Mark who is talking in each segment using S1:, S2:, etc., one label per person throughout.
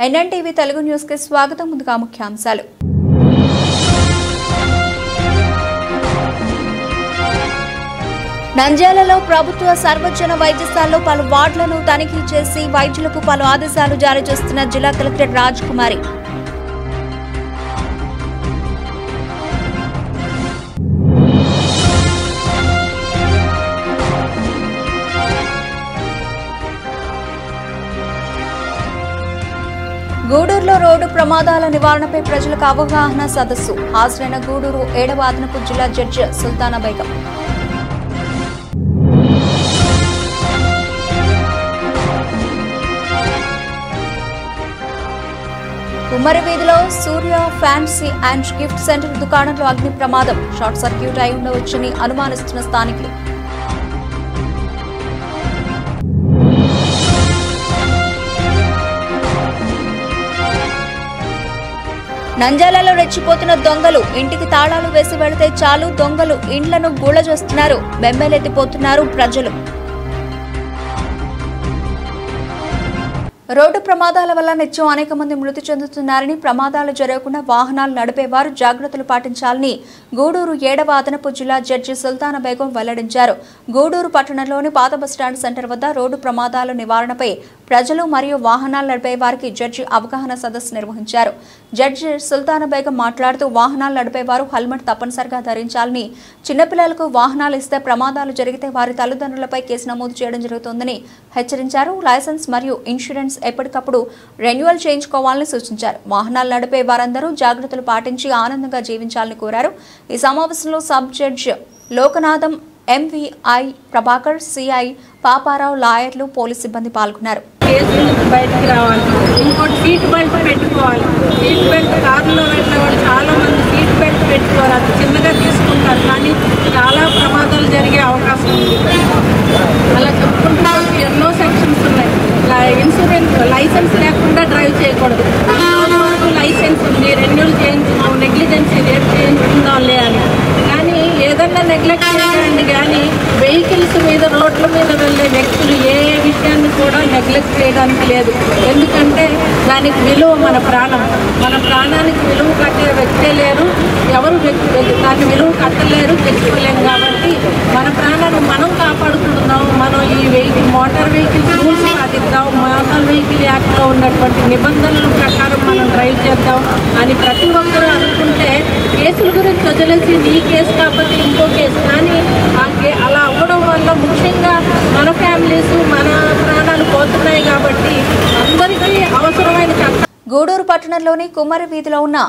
S1: NNTV Telugu news కి స్వాగతం. ముందుగా ముఖ్యాంశాలు. నంద్యాలలో ప్రభుత్వ సర్వజన వైద్యశాలలో పలు వార్డులను తనిఖీ చేసి వైద్యులకు పలు ఆదేశాలు జారీ చేస్తున్న జిల్లా కలెక్టర్ రాజ్ కుమారి. గూడూరులో రోడ్డు ప్రమాదాల నివారణపై ప్రజలకు అవగాహన సదస్సు. హాజరైన గూడూరు 7వ అదనపు జిల్లా జడ్జి సుల్తానా బేగం. ఉమ్మరి వీధిలో సూర్య ఫ్యాన్సీ అండ్ గిఫ్ట్ సెంటర్ దుకాణంలో అగ్ని ప్రమాదం. షార్ట్ సర్క్యూట్ అయి ఉండవచ్చని అనుమానిస్తున్న స్థానికులు. నంద్యాలలో రెచ్చిపోతున్న దొంగలు. ఇంటికి తాళాలు వేసి వెళితే చాలు దొంగలు ఇండ్లను గూళజేస్తున్నారు. బెంబేలెత్తిపోతున్నారు ప్రజలు. రోడ్డు ప్రమాదాల వల్ల నిత్యం అనేక మంది మృతి చెందుతున్నారని, ప్రమాదాలు జరగకుండా వాహనాలు నడిపేవారు జాగ్రత్తలు పాటించాలని గూడూరు 7వ అదనపు జిల్లా జడ్జి సుల్తానా బేగం వెల్లడించారు. గూడూరు పట్టణంలోని పాత బస్టాండ్ సెంటర్ వద్ద రోడ్డు ప్రమాదాల నివారణపై ప్రజలు మరియు వాహనాలు నడిపే వారికి జడ్జి అవగాహన సదస్సు నిర్వహించారు. జడ్జి సుల్తానా బేగం మాట్లాడుతూ వాహనాలు నడిపేవారు హెల్మెట్ తప్పనిసరిగా ధరించాలని, చిన్నపిల్లలకు వాహనాలు ఇస్తే ప్రమాదాలు జరిగితే వారి తల్లిదండ్రులపై కేసు నమోదు చేయడం జరుగుతుందని హెచ్చరించారు. లైసెన్స్ మరియు ఇన్సూరెన్స్ ఎప్పటికప్పుడు రెన్యువల్ చేయించుకోవాలని సూచించారు. వాహనాలు నడిపే వారందరూ జాగ్రత్తలు పాటించి ఆనందంగా జీవించాలని కోరారు. ఈ సమావేశంలో sub judge Lokanatham, MVI Prabhakar, CI Paparao, లాయర్లు, పోలీస్ సిబ్బంది పాల్గొన్నారు.
S2: బయటకు రావాలి. ఇంకోటి సీట్ బెల్ట్ పెట్టుకోవాలి. సీట్ బెల్ట్ కారులో వెళ్ళే వాళ్ళు చాలా మంది సీట్ బెల్ట్ పెట్టుకోవాలి. అది చిన్నగా తీసుకుంటారు, కానీ చాలా ప్రమాదాలు జరిగే అవకాశం ఉంది. అలా చెప్పుకుంటూ ఎన్నో సెక్షన్స్ ఉన్నాయి. ఇన్సూరెన్స్ లైసెన్స్ లేకుండా డ్రైవ్ చేయకూడదు. లైసెన్స్ ఉంది, రెన్యూల్ చేయించుకున్నాం, నెగ్లిజెన్సీ రేట్ చేయించుకుందాంలే అని. కానీ ఏదన్నా నెగ్లెక్ట్ చేయండి. కానీ వెహికల్స్ మీద రోడ్ల మీద వెళ్ళే వ్యక్తులు ఏ విషయాన్ని కూడా నెగ్లెక్ట్ చేయడానికి లేదు. ఎందుకంటే దానికి విలువ మన ప్రాణం. మన ప్రాణానికి విలువ కట్టే వ్యక్తే లేరు, ఎవరు దాన్ని విలువ కట్టలేరు, తెచ్చుకోలేము. కాబట్టి మన ప్రాణాన్ని మనం కాపాడుకుంటున్నాం. మనం ఈ మోటార్ వెహికల్స్ రూల్స్ పాటిద్దాం, మోటార్ వెహికల్ యాక్ట్లో ఉన్నటువంటి నిబంధనల ప్రకారం మనం డ్రైవ్ చేద్దాం అని ప్రతి ఒక్కరూ అనుకుంటే కేసుల గురించి వదిలేసి ఈ కేసు కాకపోతే ఇంకో కేసు. కానీ అలా అవ్వడం వల్ల ముఖ్యంగా మన ఫ్యామిలీస్, మన ప్రాణాలు పోతున్నాయి. కాబట్టి అందరికీ అవసరమైన
S1: గూడూరు పట్టణంలోని కుమ్మరి వీధిలో ఉన్న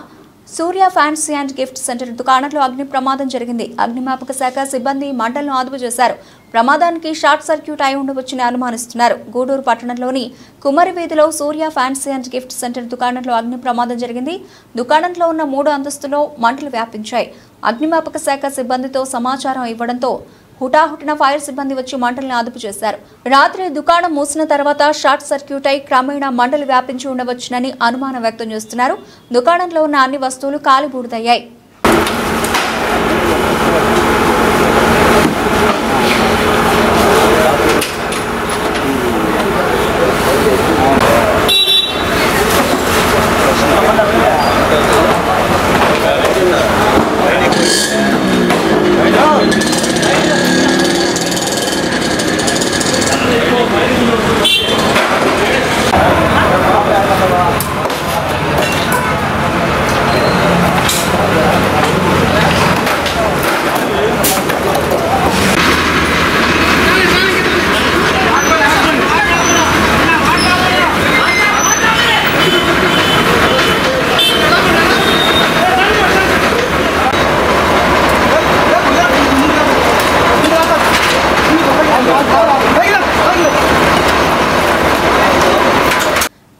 S1: సూర్య ఫ్యాన్సీ అండ్ గిఫ్ట్ సెంటర్ దుకాణంలో అగ్ని ప్రమాదం జరిగింది. అగ్నిమాపక శాఖ సిబ్బంది మంటలను అదుపు చేశారు. ప్రమాదానికి షార్ట్ సర్క్యూట్ అయి ఉండవచ్చని అనుమానిస్తున్నారు. గూడూరు పట్టణంలోని కుమ్మరి వీధిలో సూర్య ఫ్యాన్సీ అండ్ గిఫ్ట్ సెంటర్ దుకాణంలో అగ్ని ప్రమాదం జరిగింది. దుకాణంలో ఉన్న 3 అంతస్తులో మంటలు వ్యాపించాయి. అగ్నిమాపక శాఖ సిబ్బందితో సమాచారం ఇవ్వడంతో హుటాహుటిన ఫైర్ సిబ్బంది వచ్చి మంటలను అదుపు చేశారు. రాత్రి దుకాణం మూసిన తర్వాత షార్ట్ సర్క్యూట్ అయి క్రమేణా మంటలు వ్యాపించి ఉండవచ్చునని అనుమానం వ్యక్తం చేస్తున్నారు. దుకాణంలో ఉన్న అన్ని వస్తువులు కాలిబూడిదయ్యాయి.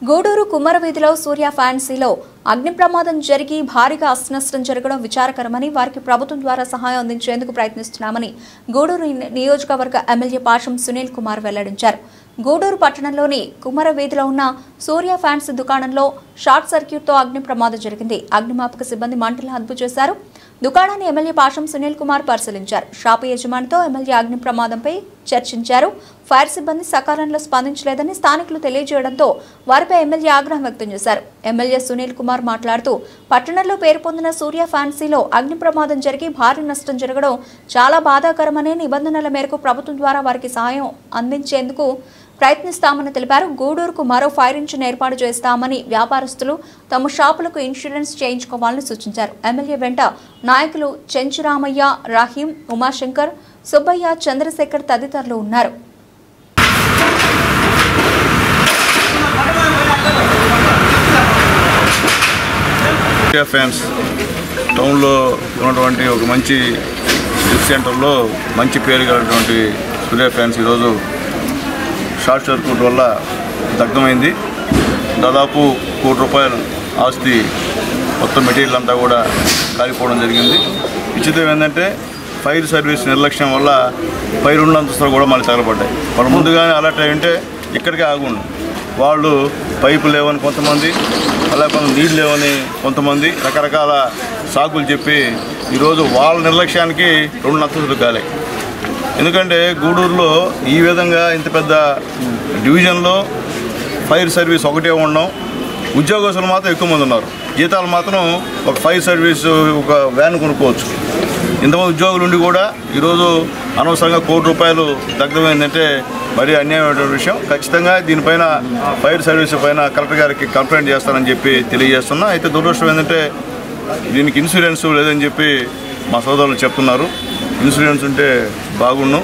S1: గూడూరు కుమ్మర వీధిలో సూర్య ఫ్యాన్సీలో అగ్ని ప్రమాదం జరిగి భారీగా అస్తినష్టం జరగడం విచారకరమని వారికి ప్రభుత్వం ద్వారా సహాయం అందించేందుకు ప్రయత్నిస్తున్నామని గూడూరు నియోజకవర్గ ఎమ్మెల్యే పాషం సునీల్ కుమార్ వెల్లడించారు. గూడూరు పట్టణంలోని కుమర వీధిలో ఉన్న సూర్య ఫ్యాన్స్ దుకాణంలో షార్ట్ సర్క్యూట్తో అగ్ని ప్రమాదం జరిగింది. అగ్నిమాపక సిబ్బంది మంటలు అదుపు చేశారు. దుకాణాన్ని ఎమ్మెల్యే పాషం సునీల్ కుమార్ పరిశీలించారు. షాపు యజమానితో ఎమ్మెల్యే అగ్ని ప్రమాదంపై చర్చించారు. ఫైర్ సిబ్బంది సకాలంలో స్పందించలేదని స్థానికులు తెలియజేయడంతో వారిపై ఎమ్మెల్యే ఆగ్రహం వ్యక్తం చేశారు. ఎమ్మెల్యే సునీల్ కుమార్ మాట్లాడుతూ పట్టణంలో పేరు పొందిన సూర్య ఫ్యాన్సీలో అగ్ని ప్రమాదం జరిగి భారీ నష్టం జరగడం చాలా బాధాకరమని నిబంధనల మేరకు ప్రభుత్వం ద్వారా వారికి సహాయం అందించేందుకు ప్రయత్నిస్తామని తెలిపారు. గూడూరుకు మరో ఫైర్ ఇంజిన్ ఏర్పాటు చేస్తామని వ్యాపారస్తులు తమ షాపులకు ఇన్సూరెన్స్ చేయించుకోవాలని సూచించారు. ఎమ్మెల్యే వెంట నాయకులు చెంచురామయ్య, రహీం, ఉమాశంకర్, సుబ్బయ్య, చంద్రశేఖర్ తదితరులు ఉన్నారు.
S3: ఫ్యాన్స్ టౌన్లో ఉన్నటువంటి ఒక మంచి గిఫ్ట్ సెంటర్లో మంచి పేరు కలిగినటువంటి సూర్య ఫ్యాన్స్ ఈరోజు షార్ట్ సర్క్యూట్ వల్ల దగ్ధమైంది. దాదాపు ₹1 ఆస్తి మొత్తం మెటీరియల్ అంతా కూడా కాలిపోవడం జరిగింది. విచిత్రం ఏంటంటే ఫైర్ సర్వీస్ నిర్లక్ష్యం వల్ల పై 2 అంతస్తులు కూడా మళ్ళీ తగలబడ్డాయి. వాళ్ళు ముందుగానే అలర్ట్ అయి ఉంటే ఇక్కడికే ఆగుండు. వాళ్ళు పైపు లేవని కొంతమంది, అలా కొంత నీళ్ళు లేవని కొంతమంది రకరకాల సాకులు చెప్పి ఈరోజు వాళ్ళ నిర్లక్ష్యానికి 2 అంతస్తులు కాలే. ఎందుకంటే గూడూరులో ఈ విధంగా ఇంత పెద్ద డివిజన్లో ఫైర్ సర్వీస్ ఒకటే ఉండడం, ఉద్యోగస్తులు మాత్రం ఎక్కువ మంది ఉన్నారు. జీతాలు మాత్రం ఒక ఫైర్ సర్వీస్ ఒక వ్యాన్ కొనుక్కోవచ్చు. ఇంతమంది ఉద్యోగులు ఉండి కూడా ఈరోజు అనవసరంగా ₹1 దగ్ధమైందంటే మరీ అన్యాయమైన విషయం. ఖచ్చితంగా దీనిపైన ఫైర్ సర్వీస్ పైన కలెక్టర్ గారికి కంప్లైంట్ చేస్తానని చెప్పి తెలియజేస్తున్నా. అయితే దురదృష్టం ఏంటంటే దీనికి ఇన్సూరెన్స్ లేదని చెప్పి మా సోదరులు చెప్తున్నారు. ఇన్సూరెన్స్ ఉంటే బాగుండు.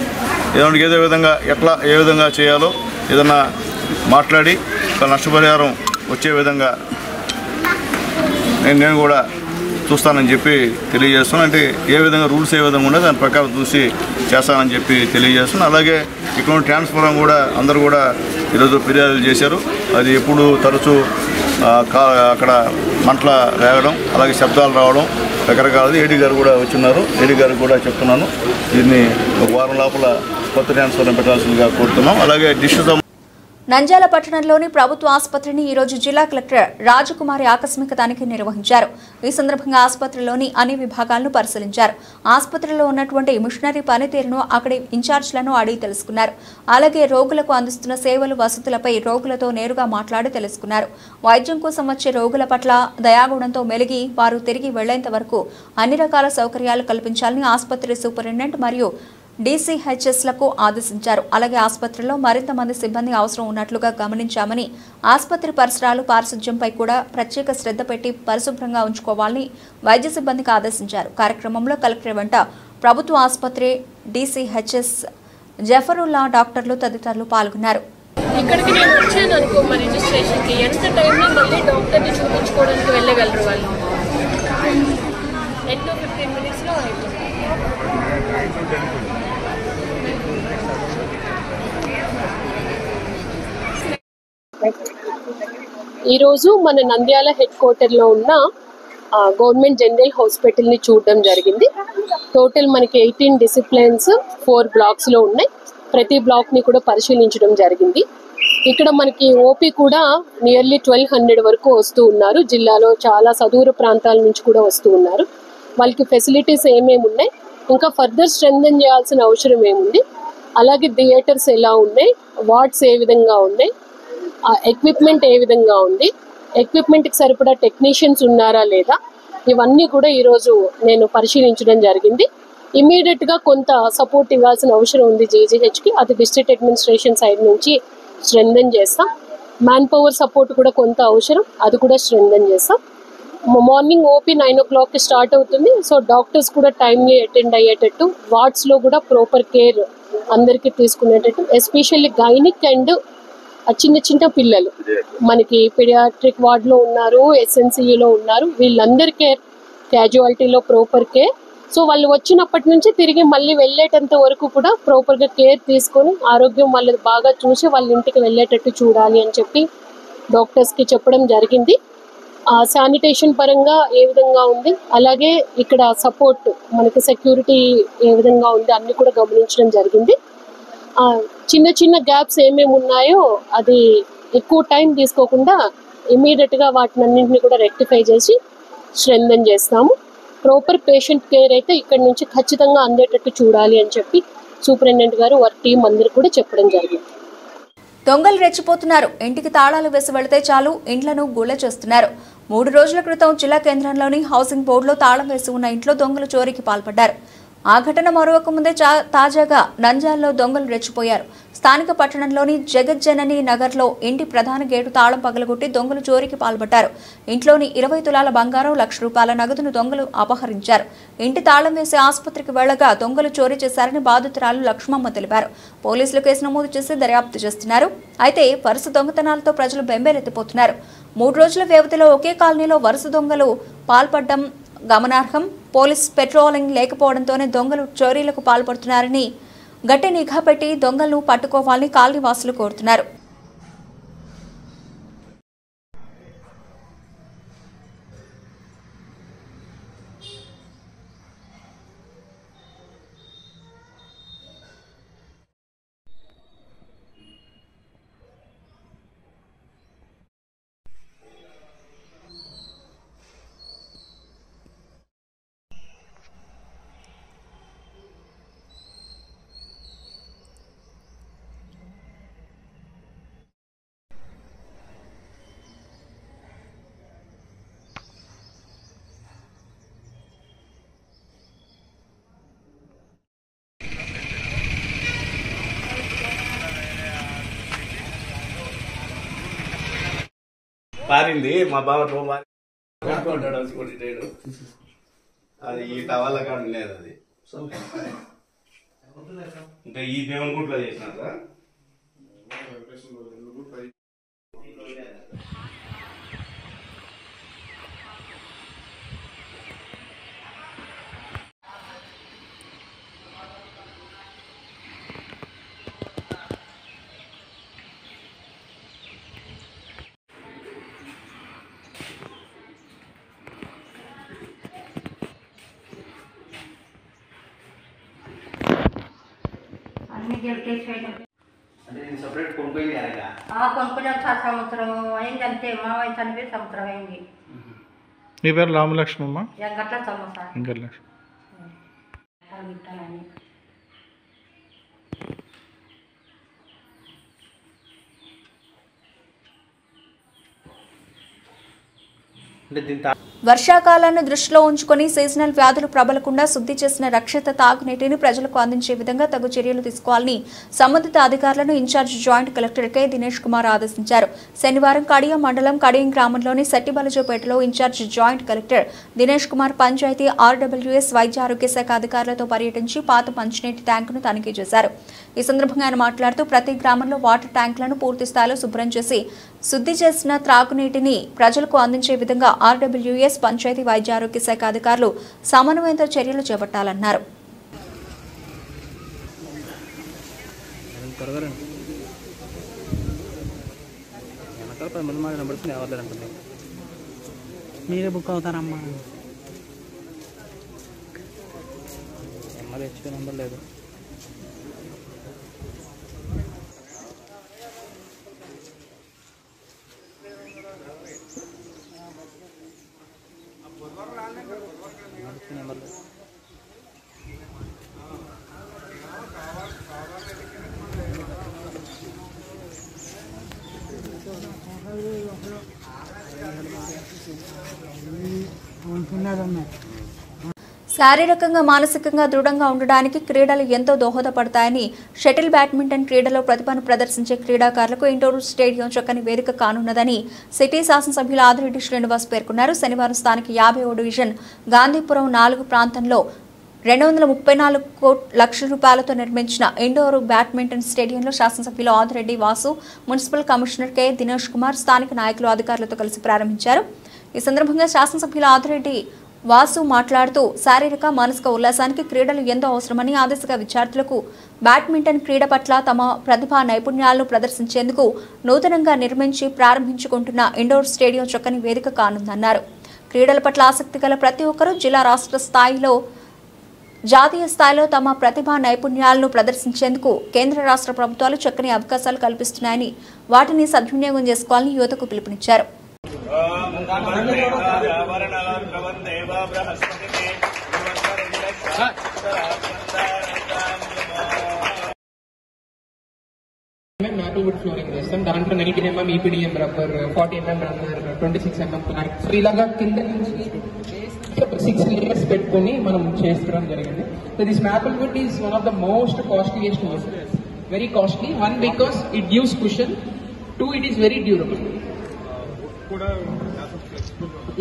S3: ఏదో విధంగా ఏ విధంగా చేయాలో ఏదన్నా మాట్లాడి నష్టపరిహారం వచ్చే విధంగా నేను కూడా చూస్తానని చెప్పి తెలియజేస్తున్నాను. అంటే ఏ విధంగా రూల్స్ ఏ విధంగా ఉంటే దాని ప్రకారం చూసి చేస్తానని చెప్పి తెలియజేస్తున్నాను. అలాగే ఇక్కడ ట్రాన్స్ఫారం కూడా అందరూ కూడా ఈరోజు ఫిర్యాదులు చేశారు. అది ఎప్పుడు తరచూ అక్కడ మంటల రేగడం, అలాగే శబ్దాలు రావడం రకరకాలది. ఏడీ గారు కూడా వచ్చిన్నారు. ఏడీ గారికి కూడా చెప్తున్నాను, దీన్ని ఒక వారం లోపల కొత్త ట్రాన్స్ఫారం పెట్టాల్సిందిగా కోరుతున్నాం. అలాగే డిష్
S1: నంద్యాల పట్టణంలోని ప్రభుత్వ ఆసుపత్రిని ఈ రోజు జిల్లా కలెక్టర్ రాజకుమారి ఆకస్మిక తనిఖీ నిర్వహించారు. ఈ సందర్భంగా ఆసుపత్రిలోని అన్ని విభాగాలను పరిశీలించారు. ఆసుపత్రిలో ఉన్నటువంటి మిషనరీ పనితీరును అక్కడి ఇన్ఛార్జ్లను అడిగి తెలుసుకున్నారు. అలాగే రోగులకు అందిస్తున్న సేవలు, వసతులపై రోగులతో నేరుగా మాట్లాడి తెలుసుకున్నారు. వైద్యం కోసం వచ్చే రోగుల పట్ల దయాగుణంతో మెలిగి వారు తిరిగి వెళ్లేంత వరకు అన్ని రకాల సౌకర్యాలు కల్పించాలని ఆసుపత్రి సూపరింటెండెంట్ మరియు డీసీహెచ్ఎస్లకు ఆదేశించారు. అలాగే ఆసుపత్రిలో మరింత మంది సిబ్బంది అవసరం ఉన్నట్లుగా గమనించామని, ఆసుపత్రి పరిసరాలు, పారిశుధ్యంపై కూడా ప్రత్యేక శ్రద్ధ పెట్టి పరిశుభ్రంగా ఉంచుకోవాలని వైద్య సిబ్బందికి ఆదేశించారు. కార్యక్రమంలో కలెక్టర్ వెంట ప్రభుత్వ ఆసుపత్రి డీసీహెచ్ఎస్ జఫరుల్లా, డాక్టర్లు తదితరులు పాల్గొన్నారు.
S4: ఇక్కడికి నేను వచ్చాను అనుకో, మా రిజిస్ట్రేషన్కి ఎంత టైంలో మళ్ళీ డాక్టర్ని చూపించుకోవడానికి వెళ్ళగలరు వాళ్ళు? 10 to 15 మినిట్స్లో అయిపోతుంది. ఈరోజు మన నంద్యాల హెడ్ క్వార్టర్లో ఉన్న గవర్నమెంట్ జనరల్ హాస్పిటల్ని చూడడం జరిగింది. టోటల్ మనకి 18 డిసిప్లిన్స్ 4 బ్లాక్స్లో ఉన్నాయి. ప్రతి బ్లాక్ని కూడా పరిశీలించడం జరిగింది. ఇక్కడ మనకి ఓపీ కూడా నియర్లీ 1200 వరకు వస్తూ ఉన్నారు. జిల్లాలో చాలా సదూర ప్రాంతాల నుంచి కూడా వస్తూ ఉన్నారు. వాళ్ళకి ఫెసిలిటీస్ ఏమేమి ఉన్నాయి, ఇంకా ఫర్దర్ స్ట్రెంథెన్ చేయాల్సిన అవసరం ఏముంది, అలాగే థియేటర్స్ ఎలా ఉన్నాయి, వార్డ్స్ ఏ విధంగా ఉన్నాయి, ఎక్విప్మెంట్ ఏ విధంగా ఉంది, ఎక్విప్మెంట్కి సరిపడా టెక్నీషియన్స్ ఉన్నారా లేదా, ఇవన్నీ కూడా ఈరోజు నేను పరిశీలించడం జరిగింది. ఇమీడియట్గా కొంత సపోర్ట్ ఇవ్వాల్సిన అవసరం ఉంది జీజీహెచ్కి. అది డిస్ట్రిక్ట్ అడ్మినిస్ట్రేషన్ సైడ్ నుంచి స్ట్రెంథెన్ చేస్తాం. మ్యాన్ పవర్ సపోర్ట్ కూడా కొంత అవసరం, అది కూడా స్ట్రెంథెన్ చేస్తాం. మార్నింగ్ ఓపీ 9 o'clockకి స్టార్ట్ అవుతుంది. సో డాక్టర్స్ కూడా టైమ్లీ అటెండ్ అయ్యేటట్టు, వార్డ్స్లో కూడా ప్రాపర్ కేర్ అందరికీ తీసుకునేటట్టు, ఎస్పెషల్లీ గైనిక్ అండ్ చిన్న చిన్న పిల్లలు మనకి పీడియాట్రిక్ వార్డ్లో ఉన్నారు, ఎస్ఎన్సీలో ఉన్నారు, వీళ్ళందరి కేర్, క్యాజువాలిటీలో ప్రాపర్ కేర్. సో వాళ్ళు వచ్చినప్పటి నుంచి తిరిగి మళ్ళీ వెళ్ళేటంత వరకు కూడా ప్రాపర్గా కేర్ తీసుకొని ఆరోగ్యం వాళ్ళది బాగా చూసి వాళ్ళ ఇంటికి వెళ్ళేటట్టు చూడాలి అని చెప్పి డాక్టర్స్కి చెప్పడం జరిగింది. శానిటేషన్ పరంగా ఏ విధంగా ఉంది, అలాగే ఇక్కడ సపోర్ట్ మనకి సెక్యూరిటీ ఏ విధంగా ఉంది అన్ని కూడా గమనించడం జరిగింది. చిన్న చిన్న గ్యాప్స్ ఏమేమి ఉన్నాయో అది ఎక్కువ టైం తీసుకోకుండా ఇమీడియట్గా వాటిని అన్నింటినీ కూడా రెక్టిఫై చేసి స్ట్రెంథెన్ చేస్తాము. ప్రాపర్ పేషెంట్ కేర్ అయితే ఇక్కడ నుంచి ఖచ్చితంగా అందేటట్టు చూడాలి అని చెప్పి సూపరింటెండెంట్ గారు వారి టీం అందరూ కూడా చెప్పడం జరిగింది.
S1: దొంగలు రెచ్చిపోతున్నారు. ఇంటికి తాళాలు వేసి వెళితే చాలు ఇంట్లను గుళ్ళ చేస్తున్నారు. 3 రోజుల క్రితం జిల్లా కేంద్రంలోని హౌసింగ్ బోర్డులో తాళం వేసి ఉన్న ఇంట్లో దొంగలు చోరీకి పాల్పడ్డారు. ఆ ఘటన మరొక ముందే తాజాగా నంద్యాలలో దొంగలు రెచ్చిపోయారు. స్థానిక పట్టణంలోని జగజ్జనని నగర్లో ఇంటి ప్రధాన గేటు తాళం పగలగొట్టి దొంగలు చోరీకి పాల్పడ్డారు. ఇంట్లోని 20 తులాల బంగారం, 1 లక్ష రూపాయల నగదును దొంగలు అపహరించారు. ఇంటి తాళం వేసి ఆసుపత్రికి వెళ్లగా దొంగలు చోరీ చేశారని బాధితురాలు లక్ష్మమ్మ తెలిపారు. పోలీసులు కేసు నమోదు చేసి దర్యాప్తు చేస్తున్నారు. అయితే వరుస దొంగతనాలతో ప్రజలు బెంబేలెత్తిపోతున్నారు. 3 రోజుల వ్యవధిలో ఒకే కాలనీలో వరుస దొంగలు పాల్పడడం గమనార్హం. పోలీస్ పెట్రోలింగ్ లేకపోవడంతోనే దొంగలు చోరీలకు పాల్పడుతున్నారని గట్టి నిఘా పెట్టి దొంగలను పట్టుకోవాలని కాలనీ వాసులు కోరుతున్నారు.
S5: పారింది మా బావ అది ఈ టవల్ కాడ లేదు. అది ఇంకా ఈ దేవుని గుట్లో చేసినాక
S6: సపరేట్ కొనుక్కోయింది కొనుక్కునే సంవత్సరం అయింది అంతే. మా వయసు చనిపోయి సంవత్సరం అయింది.
S7: మీ పేరు రామలక్ష్మమ్మ?
S6: గట్ల సంవత్సరం
S1: వర్షాకాలాన్ని దృష్టిలో ఉంచుకొని సీజనల్ వ్యాధులు ప్రబలకుండా శుద్ధి చేసిన రక్షిత తాగునీటిని ప్రజలకు అందించే విధంగా తగు చర్యలు తీసుకోవాలని సంబంధిత అధికారులను incharge joint collector K Dinesh Kumar ఆదేశించారు. శనివారం కడియం మండలం కడియం గ్రామంలోని సట్టిబలజోపేటలో incharge joint collector Dinesh Kumar panchayat RWS వైద్య ఆరోగ్య శాఖ అధికారులతో పర్యటించి పాత మంచినీటి ట్యాంకును తనిఖీ చేశారు. ఈ సందర్భంగా ఆయన మాట్లాడుతూ ప్రతి గ్రామంలో వాటర్ ట్యాంకులను పూర్తి స్థాయిలో శుభ్రం చేసి శుద్ధి చేసిన త్రాగునీటిని ప్రజలకు అందించే విధంగా ఆర్డబ్ల్యూఎస్ పంచాయతీ వైద్య ఆరోగ్య శాఖ అధికారులు సమన్వయంతో చర్యలు చేపట్టాలన్నారు.
S8: మీరే బుక్ అవుతారమ్మా. నెంబర్ లేదు.
S1: శారీరకంగా మానసికంగా దృఢంగా ఉండడానికి క్రీడలు ఎంతో దోహదపడతాయని షటిల్ బ్యాడ్మింటన్ క్రీడలో ప్రతిభను ప్రదర్శించే క్రీడాకారులకు ఇండోర్ స్టేడియం చక్కని వేదిక కానున్నదని సిటీ శాసనసభ్యులు ఆదిరెడ్డి శ్రీనివాస్ పేర్కొన్నారు. శనివారం స్థానిక 50వ డివిజన్ గాంధీపురం 4 ప్రాంతంలో 234 లక్షల రూపాయలతో నిర్మించిన ఇండోర్ బ్యాడ్మింటన్ స్టేడియంలో శాసనసభ్యులు Adireddy Vasu, municipal commissioner K Dinesh Kumar, స్థానిక నాయకులు అధికారులతో కలిసి ప్రారంభించారు. ఈ సందర్భంగా శాసనసభ్యులు ఆదిరెడ్డి వాసు మాట్లాడుతూ శారీరక మానసిక ఉల్లాసానికి క్రీడలు ఎంతో అవసరమని ఆ దిశగా విద్యార్థులకు బ్యాడ్మింటన్ క్రీడ పట్ల తమ ప్రతిభా నైపుణ్యాలను ప్రదర్శించేందుకు నూతనంగా నిర్మించి ప్రారంభించుకుంటున్న ఇండోర్ స్టేడియం చక్కని వేదిక కానుందన్నారు. క్రీడల పట్ల ఆసక్తి గల ప్రతి ఒక్కరూ జిల్లా రాష్ట్ర స్థాయిలో జాతీయ స్థాయిలో తమ ప్రతిభా నైపుణ్యాలను ప్రదర్శించేందుకు కేంద్ర రాష్ట్ర ప్రభుత్వాలు చక్కని అవకాశాలు కల్పిస్తున్నాయని వాటిని సద్వినియోగం చేసుకోవాలని యువతకు పిలుపునిచ్చారు.
S9: Maplewood flooring చేస్తాం. దాంట్లో 19 mm EPDM rubber, 40 mm rubber, 26 mm plank, so ఇలాగా కింద నుంచి 6 layers పెట్టుకొని మనం చేసుకోవడం జరిగింది. So this Maplewood is one of the most costliest wood. Very costly. One, because it gives cushion. Two, it is very durable.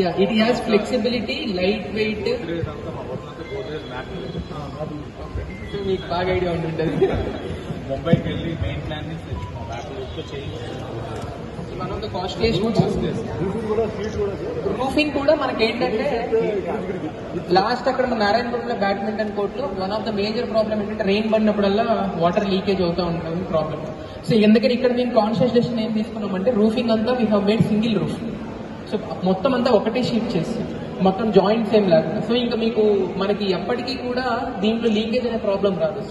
S9: Yeah, it has flexibility, lightweight. So మీకు బాగా idea ఉంటుంది. ముంబైకి వెళ్ళి మెయిన్ ప్లాన్ నుంచి తెచ్చుకున్నాం. One of the costliest roofing కూడా మనకి ఏంటంటే లాస్ట్ అక్కడ మన నారాయణపురంలో బ్యాడ్మింటన్ కోర్టులో one of the major problem ఏంటంటే రెయిన్ పడినప్పుడల్లా వాటర్ లీకేజ్ అవుతూ ఉంటుంది ప్రాబ్లమ్. సో ఎందుకంటే ఇక్కడ మేము కాన్షియస్ డెసిషన్ ఏం తీసుకున్నామంటే రూఫింగ్ అంతా we have made single roof. So మొత్తం అంతా ఒకటే షీట్ చేసి మొత్తం జాయింట్స్ ఏం లేకుండా, సో ఇంకా మీకు మనకి ఎప్పటికీ కూడా దీంట్లో లీకేజ్ అనే ప్రాబ్లం రాదు.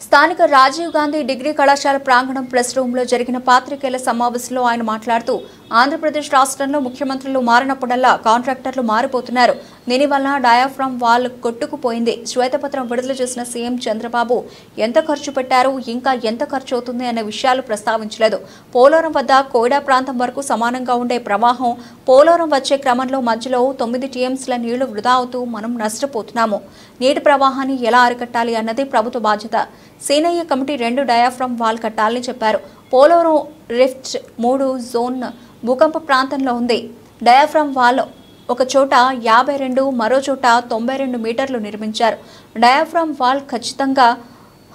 S1: స్థానిక రాజీవ్ గాంధీ డిగ్రీ కళాశాల ప్రాంగణం ప్రెస్ రూమ్లో జరిగిన పాత్రికేయుల సమావేశంలో ఆయన మాట్లాడుతూ ఆంధ్రప్రదేశ్ రాష్ట్రంలో ముఖ్యమంత్రులు మారినప్పుడల్లా కాంట్రాక్టర్లు మారిపోతున్నారు. దీనివల్ల డయాఫ్రామ్ వాల్ కొట్టుకుపోయింది. శ్వేతపత్రం విడుదల చేసిన సీఎం చంద్రబాబు ఎంత ఖర్చు పెట్టారు, ఇంకా ఎంత ఖర్చు అవుతుంది అనే విషయాలు ప్రస్తావించలేదు. పోలవరం వద్ద కోయిడా ప్రాంతం వరకు సమానంగా ఉండే ప్రవాహం పోలవరం వచ్చే క్రమంలో మధ్యలో 9 టీఎంసీల నీళ్లు వృధా అవుతూ మనం నష్టపోతున్నాము. నీటి ప్రవాహాన్ని ఎలా అరికట్టాలి అన్నది ప్రభుత్వ బాధ్యత. సీనయ్య కమిటీ 2 డయాఫ్రామ్ వాల్ కట్టాలని చెప్పారు. పోలవరం రిఫ్ట్ 3 జోన్ భూకంప ప్రాంతంలో ఉంది. డయాఫ్రామ్ వాల్ ఒక చోట 52, మరో చోట 92 మీటర్లు నిర్మించారు. డయాఫ్రామ్ వాల్ ఖచ్చితంగా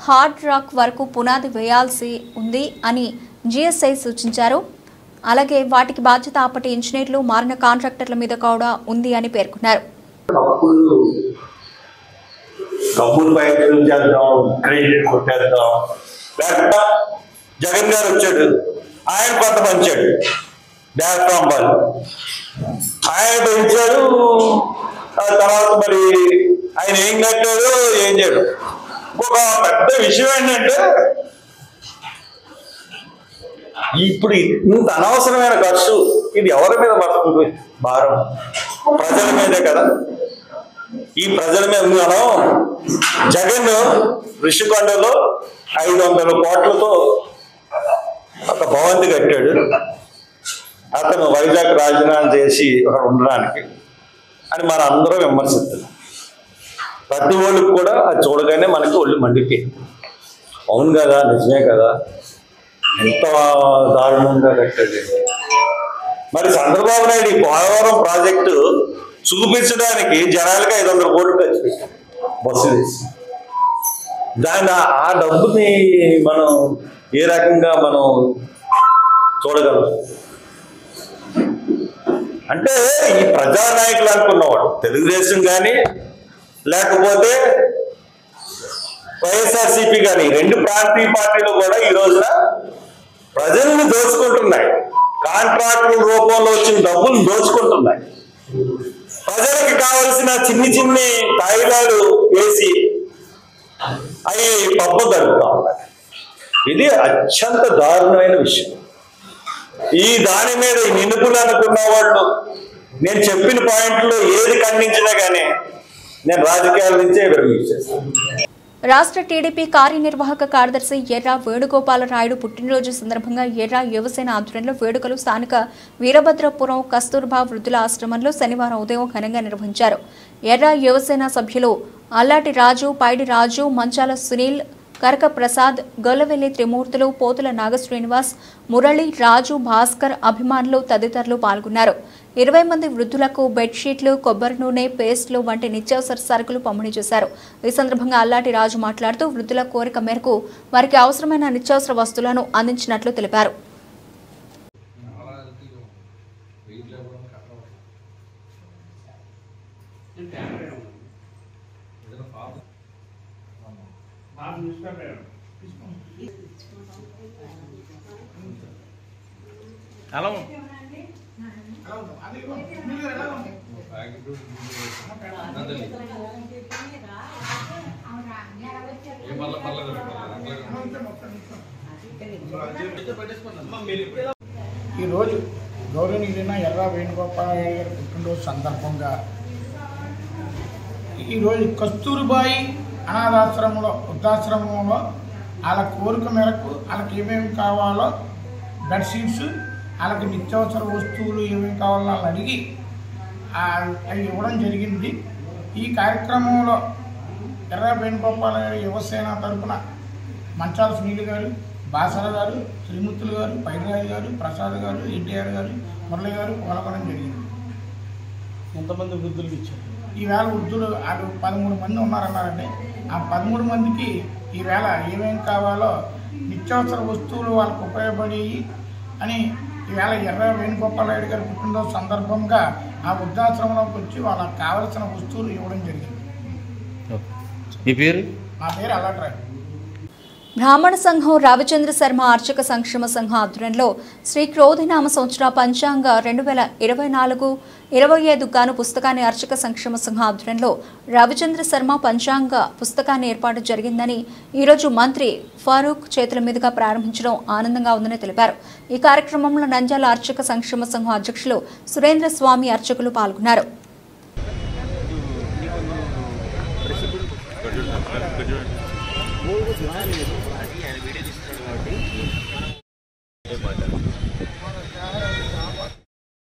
S1: హార్డ్ రాక్ వరకు పునాది వేయాల్సి ఉంది అని జిఎస్ఐ సూచించారు. అలాగే వాటికి బాధ్యత అప్పటి ఇంజనీర్లు, మారిన కాంట్రాక్టర్ల మీద కూడా ఉంది అని పేర్కొన్నారు.
S10: జగన్ గారు వచ్చాడు, ఆయన కొంత పంచాడు డయాఫ్రామ్ వాల్, ఆయన పెంచాడు. ఆ తర్వాత మరి ఆయన ఏం కట్టాడు, ఏం చేయడు. ఒక పెద్ద విషయం ఏంటంటే ఇప్పుడు ఇంత అనవసరమైన ఖర్చు ఇది ఎవరి మీద పడుతుంది? భారం ప్రజల మీదే కదా. ఈ ప్రజల మీద మనం జగన్ ఋషికొండలో 500 కోట్లతో ఒక భవంతి కట్టాడు. అతను వైజాగ్ రాజధాని చేసి ఉండడానికి అని మన అందరూ విమర్శిస్తారు. ప్రతి ఒళ్ళకి కూడా అది చూడగానే మనకి ఒళ్ళు మండిపోయింది. అవును కదా, నిజమే కదా, ఎంత దారుణంగా కట్టాడు. మరి చంద్రబాబు నాయుడు ఈ పోలవరం ప్రాజెక్టు చూపించడానికి జనాలకి 500 కోట్లు ఖర్చు పెట్టారు బస్సు వేసి. దాని ఆ డబ్బుని మనం ఏ రకంగా మనం చూడగలం అంటే ఈ ప్రజానాయకులు అనుకున్నవాడు తెలుగుదేశం కానీ లేకపోతే వైఎస్ఆర్సీపీ కానీ 2 ప్రాంతీయ పార్టీలు కూడా ఈ రోజున ప్రజల్ని దోచుకుంటున్నాయి. కాంట్రాక్టుల రూపంలో వచ్చిన డబ్బులు దోచుకుంటున్నాయి. ప్రజలకి కావలసిన చిన్ని తాయిలాలు వేసి అవి పబ్బు జరుపుతా ఉన్నాయి. ఇది అత్యంత దారుణమైన విషయం. ఈ దాని మీద నిలుపులు అనుకున్న వాళ్ళు నేను చెప్పిన పాయింట్లో ఏది ఖండించినా కానీ నేను రాజకీయాల నుంచే విరమించేస్తాను.
S1: రాష్ట్ర టీడీపీ కార్యనిర్వాహక కార్యదర్శి ఎర్రా వేణుగోపాలరాయుడు పుట్టినరోజు సందర్భంగా ఎర్రా యువసేన ఆధ్వర్యంలో వేడుకలు స్థానిక వీరభద్రపురం కస్తూర్బా వృద్ధుల ఆశ్రమంలో శనివారం ఉదయం ఘనంగా నిర్వహించారు. ఎర్రా యువసేన సభ్యులు అల్లాటి రాజు, పైడి రాజు, మంచాల సునీల్, కరక ప్రసాద్, గొల్లవెల్లి త్రిమూర్తులు, పోతుల నాగశ్రీనివాస్, మురళి, రాజు, భాస్కర్ అభిమానులు తదితరులు పాల్గొన్నారు. 20 మంది వృద్ధులకు బెడ్షీట్లు, కొబ్బరి నూనె, పేస్టులు వంటి నిత్యావసర సరుకులు పంపిణీ చేశారు. ఈ సందర్భంగా అల్లాటి రాజు మాట్లాడుతూ వృద్ధుల కోరిక మేరకు వారికి అవసరమైన నిత్యావసర వస్తువులను అందించినట్లు తెలిపారు.
S11: ఈరోజు గౌరవనీయులైన ఎర్రా వేణుగోపాల్ గారి పుట్టినరోజు సందర్భంగా ఈరోజు కస్తూరిబాయి అనాథాశ్రమంలో వృద్ధాశ్రమంలో వాళ్ళ కోరిక మేరకు వాళ్ళకి ఏమేమి కావాలో బెడ్షీట్స్, వాళ్ళకి నిత్యావసర వస్తువులు ఏమేమి కావాలో వాళ్ళని అడిగి అవి ఇవ్వడం జరిగింది. ఈ కార్యక్రమంలో ఎర్రా వేణుగోపాల్ యువసేన తరఫున మంచాల సునీల్ గారు, బాసర గారు, శ్రీమూర్తులు గారు, పైరాజు గారు, ప్రసాద్ గారు, ఎన్టీఆర్ గారు, మురళి గారు పాల్గొనడం జరిగింది.
S7: ఎంతమంది వృద్ధులకు ఇచ్చారు?
S11: ఈవేళ వృద్ధులు 13 మంది ఉన్నారన్నారండి. ఆ 13 మందికి ఈవేళ ఏమేమి కావాలో నిత్యావసర వస్తువులు వాళ్ళకు ఉపయోగపడేవి అని ఈవేళ ఎర్ర వేణుగోపాల్ రెడ్డి గారి పుట్టినరోజు సందర్భంగా ఆ వృద్ధాశ్రమంలోకి వచ్చి వాళ్ళకి కావలసిన వస్తువులు ఇవ్వడం జరిగింది.
S12: మీ పేరు?
S11: నా పేరు అల్లాట్రాయ్.
S1: బ్రాహ్మణ సంఘం రామచంద్ర శర్మ అర్చక సంక్షేమ సంఘం ఆధ్వర్యంలో శ్రీ క్రోధినామ సంవత్సర పంచాంగ 2024-25 గాను పుస్తకాన్ని అర్చక సంక్షేమ సంఘం ఆధ్వర్యంలో రవిచంద్ర శర్మ పంచాంగ పుస్తకాన్ని ఏర్పాటు జరిగిందని ఈరోజు మంత్రి ఫారూక్ చేతుల మీదుగా ప్రారంభించడం ఆనందంగా ఉందని తెలిపారు. ఈ కార్యక్రమంలో నంద్యాల అర్చక సంక్షేమ సంఘం అధ్యక్షులు సురేంద్ర స్వామి అర్చకులు పాల్గొన్నారు.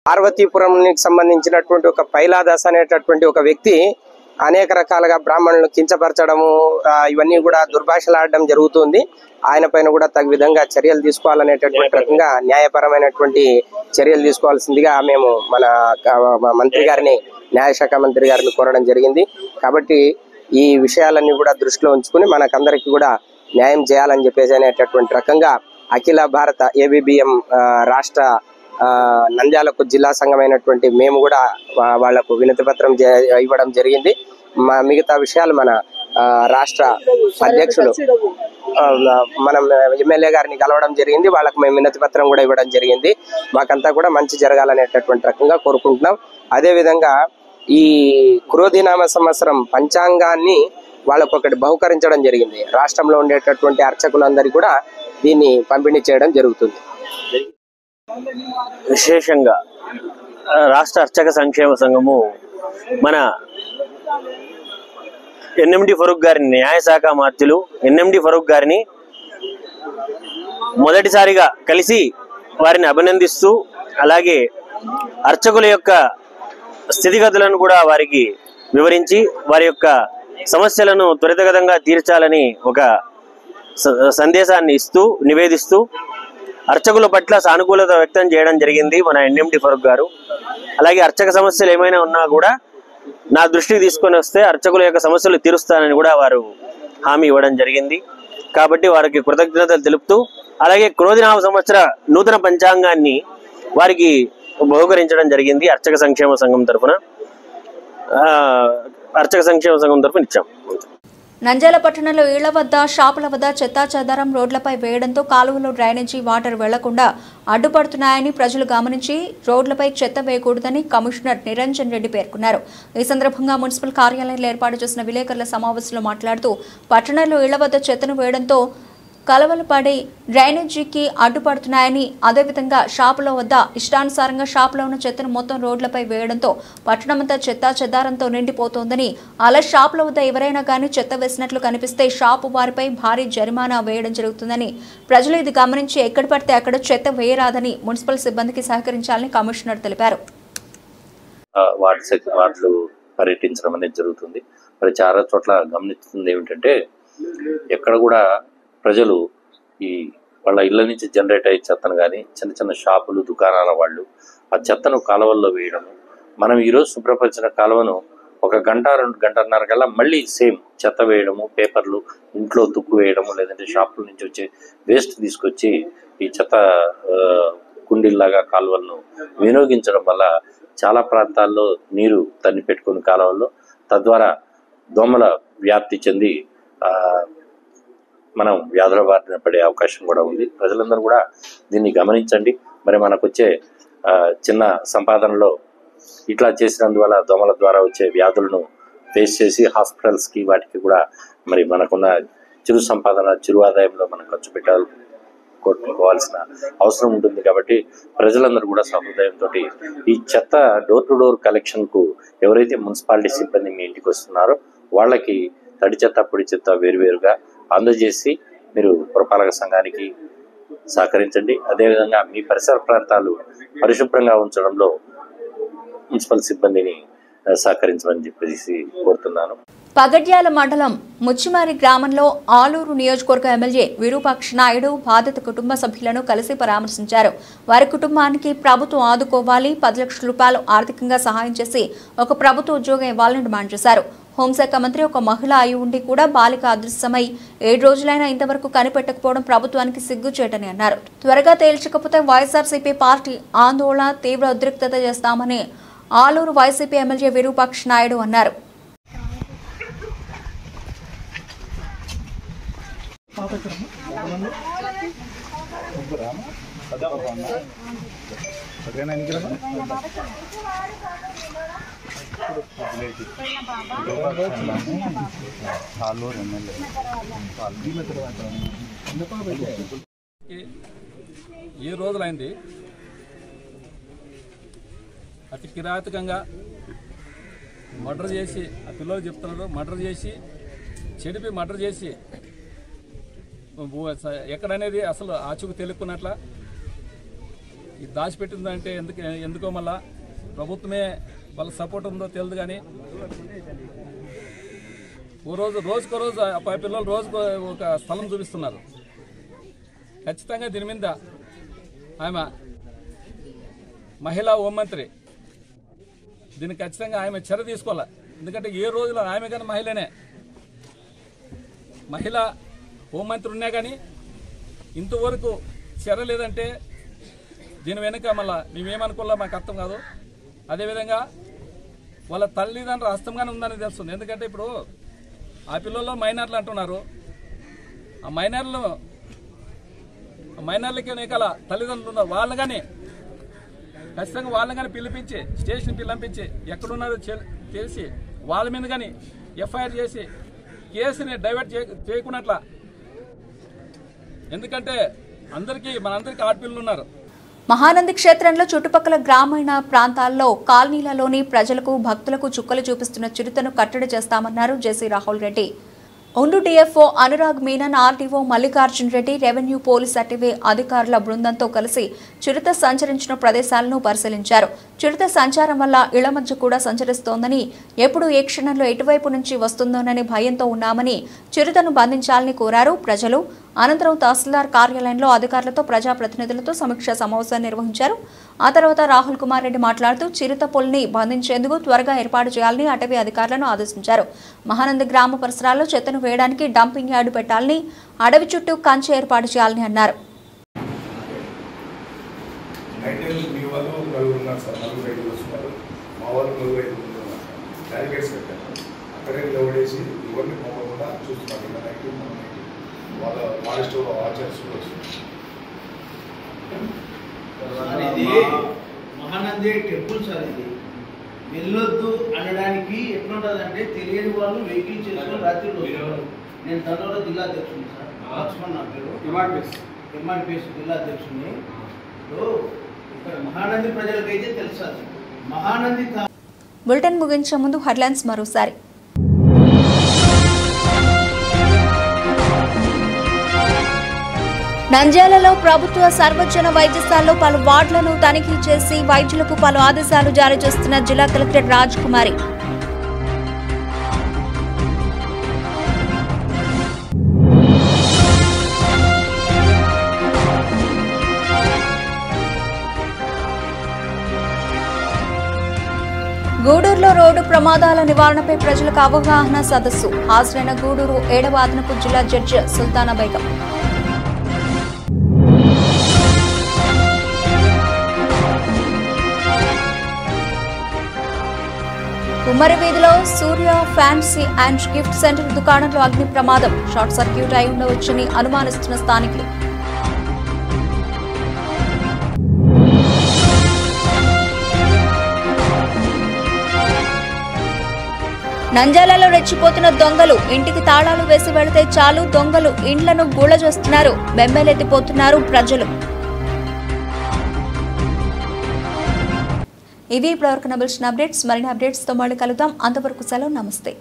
S13: పార్వతీపురంకి సంబంధించినటువంటి ఒక పైలాదాస్ అనేటటువంటి ఒక వ్యక్తి అనేక రకాలుగా బ్రాహ్మణులను కించపరచడము, ఇవన్నీ కూడా దుర్భాషలాడడం జరుగుతుంది. ఆయన పైన కూడా తగు విధంగా చర్యలు తీసుకోవాలనేటటువంటి రకంగా న్యాయపరమైనటువంటి చర్యలు తీసుకోవాల్సిందిగా మేము మన మంత్రి గారిని, న్యాయశాఖ మంత్రి గారిని కోరడం జరిగింది. కాబట్టి ఈ విషయాలన్నీ కూడా దృష్టిలో ఉంచుకుని మనకందరికీ కూడా న్యాయం చేయాలని చెప్పేసి అనేటటువంటి రకంగా అఖిల భారత ఏబిబిఎం రాష్ట్ర నంద్యాలకు జిల్లా సంఘమైనటువంటి మేము కూడా వాళ్లకు వినతి పత్రం ఇవ్వడం జరిగింది. మిగతా విషయాలు మన రాష్ట్ర అధ్యక్షులు మనం ఎమ్మెల్యే గారిని కలవడం జరిగింది. వాళ్ళకు మేము వినతి పత్రం కూడా ఇవ్వడం జరిగింది. మాకంతా కూడా మంచి జరగాలనేటటువంటి రకంగా కోరుకుంటున్నాం. అదేవిధంగా ఈ క్రోధినామ సంవత్సరం పంచాంగాన్ని వాళ్ళకు ఒకటి బహుకరించడం జరిగింది. రాష్ట్రంలో ఉండేటటువంటి అర్చకులందరికీ కూడా దీన్ని పంపిణీ చేయడం జరుగుతుంది.
S12: విశేషంగా రాష్ట్ర అర్చక సంక్షేమ సంఘము మన ఎన్ఎండి ఫరూక్ గారిని, న్యాయశాఖ మంత్రులు ఎన్ఎండి ఫరూక్ గారిని మొదటిసారిగా కలిసి వారిని అభినందిస్తూ, అలాగే అర్చకుల యొక్క స్థితిగతులను కూడా వారికి వివరించి వారి యొక్క సమస్యలను త్వరితగతంగా తీర్చాలని ఒక సందేశాన్ని ఇస్తూ నివేదిస్తూ అర్చకుల పట్ల సానుకూలత వ్యక్తం చేయడం జరిగింది మన ఎన్ఎండి ఫరూక్ గారు. అలాగే అర్చక సమస్యలు ఏమైనా ఉన్నా కూడా నా దృష్టికి తీసుకొని వస్తే అర్చకుల యొక్క సమస్యలు తీరుస్తానని కూడా వారు హామీ ఇవ్వడం జరిగింది. కాబట్టి వారికి కృతజ్ఞతలు తెలుపుతూ, అలాగే క్రోధినామ సంవత్సర నూతన పంచాంగాన్ని వారికి బహుకరించడం జరిగింది. అర్చక సంక్షేమ సంఘం తరఫున ఇచ్చాం.
S1: నంద్యాల పట్టణంలో ఇళ్ల వద్ద, షాపుల వద్ద చెత్తాచెదారం రోడ్లపై వేయడంతో కాలువలో డ్రైనేజీ వాటర్ వెళ్లకుండా అడ్డుపడుతున్నాయని ప్రజలు గమనించి రోడ్లపై చెత్త వేయకూడదని కమిషనర్ నిరంజన్ రెడ్డి పేర్కొన్నారు. ఈ సందర్భంగా మున్సిపల్ కార్యాలయంలో ఏర్పాటు చేసిన విలేకరుల సమావేశంలో మాట్లాడుతూ పట్టణంలో ఇళ్ల వద్ద చెత్తను వేయడంతో కలవలు పడి డ్రైనేజీకి అడ్డుపడుతున్నాయని, అదేవిధంగా షాపుల వద్ద ఇష్టానుసారంగా షాపులో ఉన్న చెత్తను మొత్తం రోడ్లపై వేయడంతో పట్టణమంతా చెత్తా చెదారంతో నిండిపోతోందని, అలా షాపుల వద్ద ఎవరైనా కానీ చెత్త వేసినట్లు కనిపిస్తే షాపు వారిపై భారీ జరిమానా వేయడం జరుగుతుందని, ప్రజలు ఇది గమనించి ఎక్కడ పడితే అక్కడ చెత్త వేయరాదని మున్సిపల్ సిబ్బందికి సహకరించాలని కమిషనర్ తెలిపారు.
S14: వార్డులు పర్యటించడం అనేది జరుగుతుంది. మరి చాలా చోట్ల గమనిస్తుంది ఏమిటంటే ఎక్కడ కూడా ప్రజలు ఈ వాళ్ళ ఇళ్ళ నుంచి జనరేట్ అయ్యే చెత్తను కానీ చిన్న చిన్న షాపులు దుకాణాల వాళ్ళు ఆ చెత్తను కాలువల్లో వేయడము, మనం ఈరోజు శుభ్రపరిచిన కాలువను 1 గంట 2 గంటన్నర కల్లా మళ్ళీ సేమ్ చెత్త వేయడము, పేపర్లు ఇంట్లో తుక్కు వేయడము, లేదంటే షాపుల నుంచి వచ్చే వేస్ట్ తీసుకొచ్చి ఈ చెత్త కుండీల్లాగా కాలువలను వినియోగించడం వల్ల చాలా ప్రాంతాల్లో నీరు తన్ని పెట్టుకుని కాలువల్లో, తద్వారా దోమల వ్యాప్తి చెంది మనం వ్యాధుల బారిన పడే అవకాశం కూడా ఉంది. ప్రజలందరూ కూడా దీన్ని గమనించండి. మరి మనకు వచ్చే చిన్న సంపాదనలో ఇట్లా చేసినందువల్ల దోమల ద్వారా వచ్చే వ్యాధులను ఫేస్ చేసి హాస్పిటల్స్కి వాటికి కూడా మరి మనకున్న చిరు సంపాదన, చిరు ఆదాయంలో మనం ఖర్చు కొట్టుకోవాల్సిన అవసరం ఉంటుంది. కాబట్టి ప్రజలందరూ కూడా సహృదయంతో ఈ చెత్త డోర్ టు డోర్ కలెక్షన్కు ఎవరైతే మున్సిపాలిటీ సిబ్బంది మీ ఇంటికి వస్తున్నారో వాళ్ళకి తడి చెత్త, పొడి చెత్త వేరువేరుగా అందజేసి మీరు పురపాలక సంఘానికి సహకరించండి. అదేవిధంగా మీ పరిసర ప్రాంతాలు పరిశుభ్రంగా ఉంచడంలో మున్సిపల్ సిబ్బందిని సహకరించమని చెప్పేసి కోరుతున్నాను.
S1: పగడ్యాల మండలం ముచ్చిమారి గ్రామంలో ఆలూరు నియోజకవర్గ ఎమ్మెల్యే విరూపాక్ష నాయుడు బాధిత కుటుంబ సభ్యులను కలిసి పరామర్శించారు. వారి కుటుంబానికి ప్రభుత్వం ఆదుకోవాలి, 10 లక్షల రూపాయలు ఆర్థికంగా సహాయం చేసి ఒక ప్రభుత్వ ఉద్యోగం ఇవ్వాలని డిమాండ్ చేశారు. హోంశాఖ మంత్రి ఒక మహిళ అయి ఉండి కూడా బాలిక అదృశ్యమై 7 రోజులైనా ఇంతవరకు కనిపెట్టకపోవడం ప్రభుత్వానికి సిగ్గుచేటని అన్నారు. త్వరగా తేల్చకపోతే వైఎస్ఆర్సీపీ పార్టీ ఆందోళన, తీవ్ర ఉద్రిక్తత చేస్తామని ఆలూరు వైసీపీ ఎమ్మెల్యే విరూపాక్ష నాయుడు అన్నారు.
S15: ఈ రోజులైంది అతి కిరాతకంగా మర్డర్ చేసి, ఆ పిల్లలు చెప్తున్నారు, మర్డర్ చేసి చెడిపి మర్డర్ చేసి ఎక్కడనేది అసలు ఆచూకు తెలుక్కున్నట్ల ఇది దాచిపెట్టిందంటే ఎందుకో మళ్ళా ప్రభుత్వమే వాళ్ళ సపోర్ట్ ఉందో తెలియదు. కానీ రోజుకో రోజు ఆ పిల్లలు రోజుకో ఒక స్థలం చూపిస్తున్నారు. ఖచ్చితంగా దీని మీద ఆమె మహిళా హోంమంత్రి దీన్ని ఖచ్చితంగా ఆమె చర్య తీసుకోవాలి. ఎందుకంటే ఏ రోజులో ఆమె కానీ మహిళనే, మహిళా హోంమంత్రి ఉన్నా కానీ ఇంతవరకు చర్య లేదంటే దీని వెనుక మళ్ళీ మేమేమనుకోవాలో మాకు అర్థం కాదు. అదేవిధంగా వాళ్ళ తల్లిదండ్రుల హస్తంగానే ఉందని తెలుస్తుంది. ఎందుకంటే ఇప్పుడు ఆ పిల్లల్లో మైనర్లు అంటున్నారు. ఆ మైనర్లకి వెనకాల తల్లిదండ్రులు ఉన్నారు. వాళ్ళు కానీ ఖచ్చితంగా వాళ్ళని కానీ పిలిపించి స్టేషన్ పిలిపించి ఎక్కడున్నారో తెలిసి వాళ్ళ మీద కానీ ఎఫ్ఐఆర్ చేసి కేసుని డైవర్ట్ చేయకున్నట్ల. ఎందుకంటే మనందరికీ ఆడపిల్లలు ఉన్నారు.
S1: మహానంది క్షేత్రంలో చుట్టుపక్కల గ్రామీణ ప్రాంతాల్లో కాలనీలలోని ప్రజలకు, భక్తులకు చుక్కలు చూపిస్తున్న చిరుతను కట్టడి చేస్తామన్నారు జేసీ రాహుల్ రెడ్డి. ఒండు DFO Anurag Menon, RTO Mallikarjun Reddy, revenue, police అటవీ అధికారుల బృందంతో కలిసి చిరుత సంచరించిన ప్రదేశాలను పరిశీలించారు. చిరుత సంచారం వల్ల ఇళ్ల మధ్య కూడా సంచరిస్తోందని, ఎప్పుడు ఏ క్షణంలో ఎటువైపు నుంచి వస్తుందోనని భయంతో ఉన్నామని, చిరుతను బంధించాలని కోరారు ప్రజలు. అనంతరం తహసీల్దార్ కార్యాలయంలో అధికారులతో, ప్రజాప్రతినిధులతో సమీక్షా సమావేశాన్ని నిర్వహించారు. ఆ తర్వాత రాహుల్ కుమార్ రెడ్డి మాట్లాడుతూ చిరుత పులిని బంధించేందుకు త్వరగా ఏర్పాటు చేయాలని అటవీ అధికారులను ఆదేశించారు. మహానంది గ్రామ పరిసరాల్లో చెత్తను వేయడానికి డంపింగ్ యార్డు పెట్టాలని, అడవి చుట్టూ కంచె ఏర్పాటు చేయాలని అన్నారు.
S16: మహానంది టెంపుల్ సార్, ఇది వెళ్ళొద్దు అనడానికి ఎట్లుంటుందంటే తెలియని వాళ్ళు వెహికల్ చేసుకొని రాత్రిలో వస్తున్నారు. నేను తండ్రిలో జిల్లా అధ్యక్షుడిని సార్, లక్ష్మణ్ నా పేరు, ఎంఆర్పిఎస్ జిల్లా అధ్యక్షుడిని. ఇక్కడ మహానంది ప్రజలకైతే తెలుసా మహానంది.
S1: బులెటిన్ ముగించే ముందు హెడ్లైన్స్ మరోసారి. నంద్యాలలో ప్రభుత్వ సర్వజన వైద్యశాలలో పలు వార్డులను తనిఖీ చేసి వైద్యులకు పలు ఆదేశాలు జారీ చేస్తున్న జిల్లా కలెక్టర్ రాజ్ కుమారి. ప్రమాదాల నివారణపై ప్రజలకు అవగాహన సదస్సు హాజరైన గూడూరు 7వ అదనపు జిల్లా జడ్జి సుల్తానా బేగం. ఉమ్మరి వీధిలో సూర్య ఫ్యాన్సీ అండ్ గిఫ్ట్ సెంటర్ దుకాణంలో అగ్ని ప్రమాదం. షార్ట్ సర్క్యూట్ అయి ఉండవచ్చని అనుమానిస్తున్న స్థానికులు. నంద్యాలలో రెచ్చిపోతున్న దొంగలు. ఇంటికి తాళాలు వేసి వెళితే చాలు దొంగలు ఇండ్లను గూళజేస్తున్నారు. బెంబేలెత్తిపోతున్నారు ప్రజలు. ఇవి ఇప్పటివరకు నబిల్సిన అప్డేట్స్. మరిన్ని అప్డేట్స్తో మళ్ళీ కలుద్దాం. అంతవరకు సెలవు. నమస్తే.